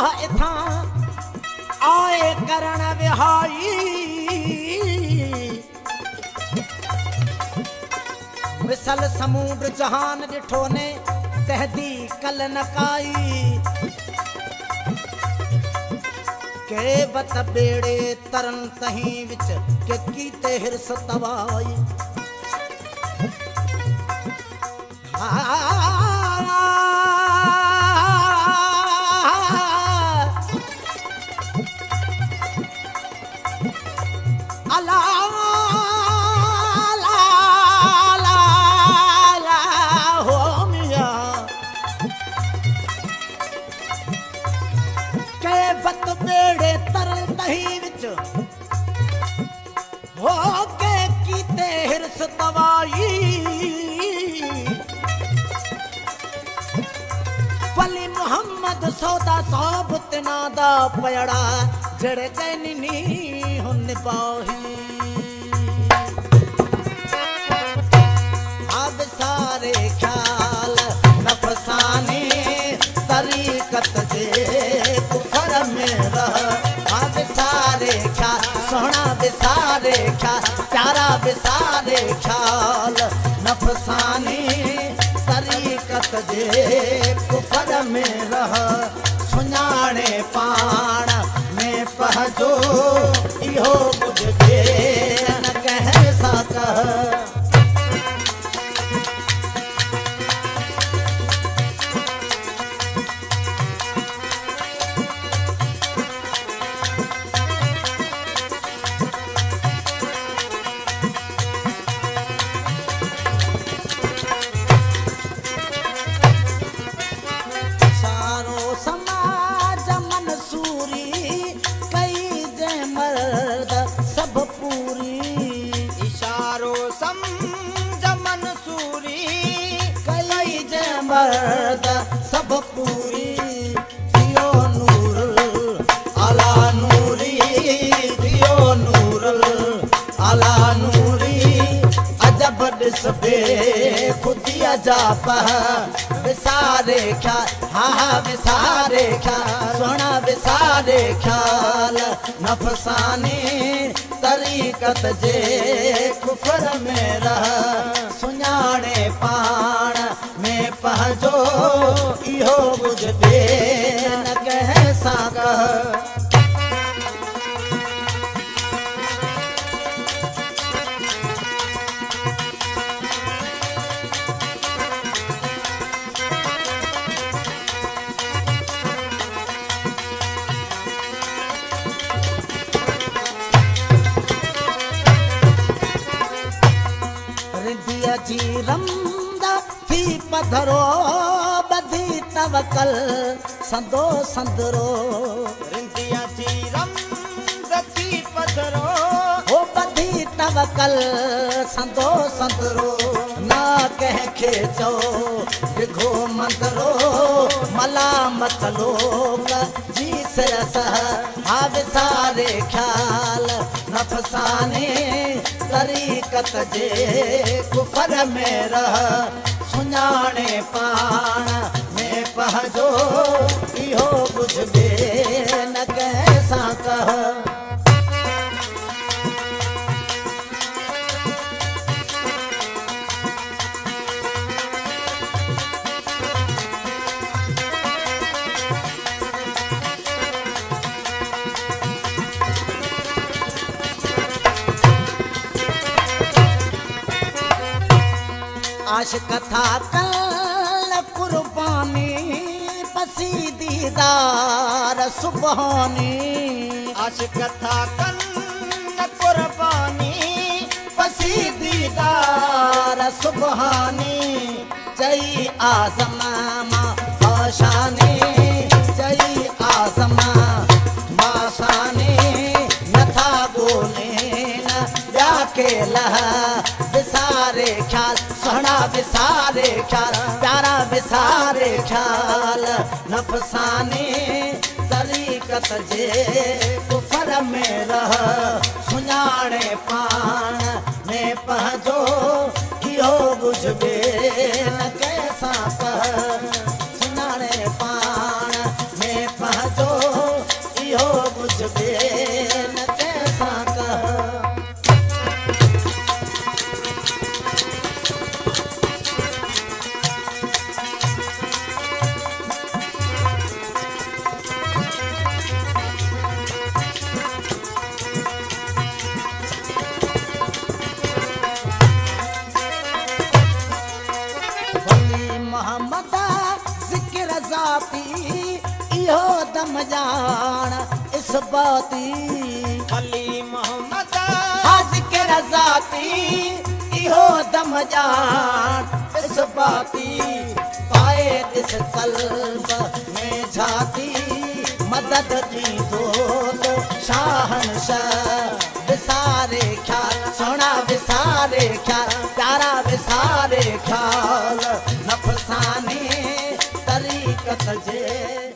अल्लाह इथा आए करण विहाई विसल समूड जहान ॾिठो ने तहदी कल नकाई के बत बेड़े तरन तहीं विच के कीते हिरस तवाई पली मोहम्मद सौदा साबुत नादा पयड़ा जड़े कैनी हुन बाही अब सारे ख्याल नफसानी तरीकत जे कुफर में रह अब सारे ख्याल सोना बिसारे ख्याल प्यारा बिसारे ख्याल नफसानी तरीकत जे कुफर में रह सुञाणे पाण में पहजो इहो कुझु न कह सक मर्द सब पूरी दियो नूर अला नूरी दियो नूर अला नूरी अजब दिसबे खुदिया जा पह विसारे ख्याल हाँ विसारे ख्याल सोना विसारे ख्याल नफसानी तरीकत जे कुफर में रह सुञाणे पाण में पहजो इहो कुझु न कह सक रिंदिया जी रमदा थी पधरो बधी तवकल संदो संदरो रिंदिया जी रमदा थी पधरो हो बधी तवकल संदो संदरो ना कह के चो दिघो मंदरो मलामत लोग जी सरस हा विसारे ख्याल नफसाने तरीकत जे कुफर में रह सुञाणे पाण में पहजो इहो कुझु न कह सक आशिक था कल कुर्बानी पसी दीदार सुबहानी आशिक था कल कुर्बानी पसी दीदार सुबहानी चई आज़मा आशानी चई आज़मा माशानी नथा बोले न जाके लह विसारे ख्याल सोना विसारे ख्याल प्यारा विसारे ख्याल नफसानी तरीकत जे कुफर में रह सुञाणे पाण में पहजो इहो कुझु न कैसा सुञाणे पाण में पहजो मोहम्मद ज़िक्र ज़ाती इहो दम जान इस बाती अली मोहम्मद हाँ ज़िक्र ज़ाती इहो दम जान इस बाती पाए दिस कल्ब में झाती मदद दी तो शाहनशाह विसारे ख्याल सोना विसारे ख्याल प्यारा विसारे ख्याल नफसानी तरीक़त जे